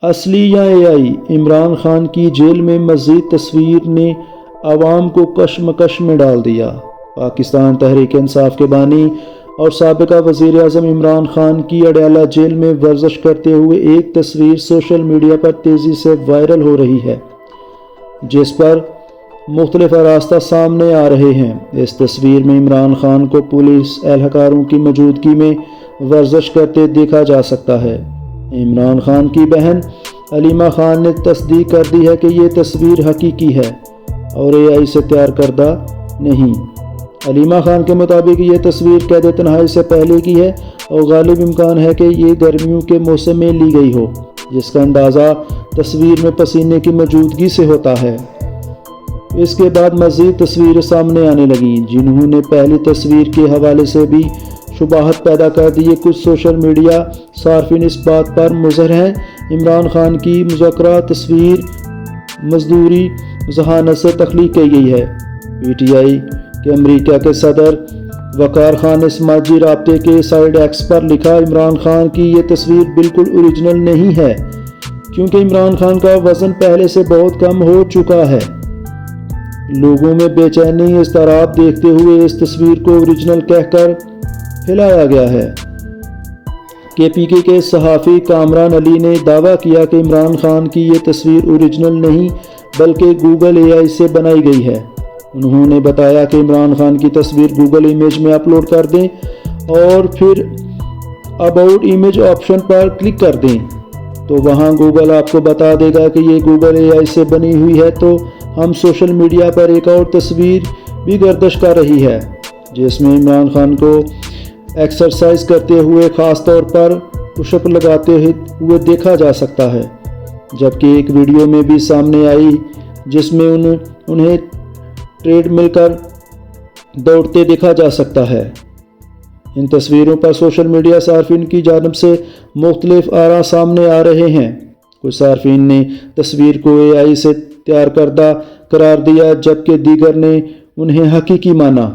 اصلی یا اے آئی؟ عمران خان کی جیل میں مزید تصویر نے عوام کو کشمکش میں ڈال دیا۔ پاکستان تحریک انصاف کے بانی اور سابقہ وزیر اعظم عمران خان کی اڈیالہ جیل میں ورزش کرتے ہوئے ایک تصویر سوشل میڈیا پر تیزی سے وائرل ہو رہی ہے، جس پر مختلف راستہ سامنے آ رہے ہیں۔ اس تصویر میں عمران خان کو پولیس اہلکاروں کی موجودگی میں ورزش کرتے دیکھا جا سکتا ہے۔ عمران خان کی بہن علیمہ خان نے تصدیق کر دی ہے کہ یہ تصویر حقیقی ہے اور اے آئی سے تیار کردہ نہیں۔ علیمہ خان کے مطابق یہ تصویر قید تنہائی سے پہلے کی ہے اور غالب امکان ہے کہ یہ گرمیوں کے موسم میں لی گئی ہو، جس کا اندازہ تصویر میں پسینے کی موجودگی سے ہوتا ہے۔ اس کے بعد مزید تصویریں سامنے آنے لگیں، جنہوں نے پہلی تصویر کے حوالے سے بھی شبہات پیدا کر دی۔ کچھ سوشل میڈیا صارفین اس بات پر مصر ہیں عمران خان کی مذکورہ تصویر مزدوری ذہانت سے تخلیق کی گئی ہے۔ پی ٹی آئی کے امریکہ کے صدر وقار خان نے سماجی رابطے کے سائٹ ایکس پر لکھا، عمران خان کی یہ تصویر بالکل اوریجنل نہیں ہے کیونکہ عمران خان کا وزن پہلے سے بہت کم ہو چکا ہے۔ لوگوں میں بے چینی اضطراب دیکھتے ہوئے اس تصویر کو اوریجنل کہہ کر پھیلایا گیا ہے۔ کے پی کے صحافی کامران علی نے دعویٰ کیا کہ عمران خان کی یہ تصویر اوریجنل نہیں بلکہ گوگل اے آئی سے بنائی گئی ہے۔ انہوں نے بتایا کہ عمران خان کی تصویر گوگل امیج میں اپلوڈ کر دیں اور پھر about image option per click کر دیں تو وہاں گوگل آپ کو بتا دے گا کہ یہ گوگل اے آئی سے بنی ہوئی ہے۔ تو ہم سوشل میڈیا پر ایک اور تصویر بھی گردش کر رہی ہے جس میں عمران خان کو ایکسرسائز کرتے ہوئے خاص طور پر پش اپ لگاتے ہوئے دیکھا جا سکتا ہے، جبکہ ایک ویڈیو میں بھی سامنے آئی جس میں انہیں ٹریڈ مل پر دوڑتے دیکھا جا سکتا ہے۔ ان تصویروں پر سوشل میڈیا صارفین کی جانب سے مختلف آراء سامنے آ رہے ہیں۔ کچھ صارفین نے تصویر کو اے آئی سے تیار کردہ قرار دیا جبکہ دیگر نے انہیں حقیقی مانا۔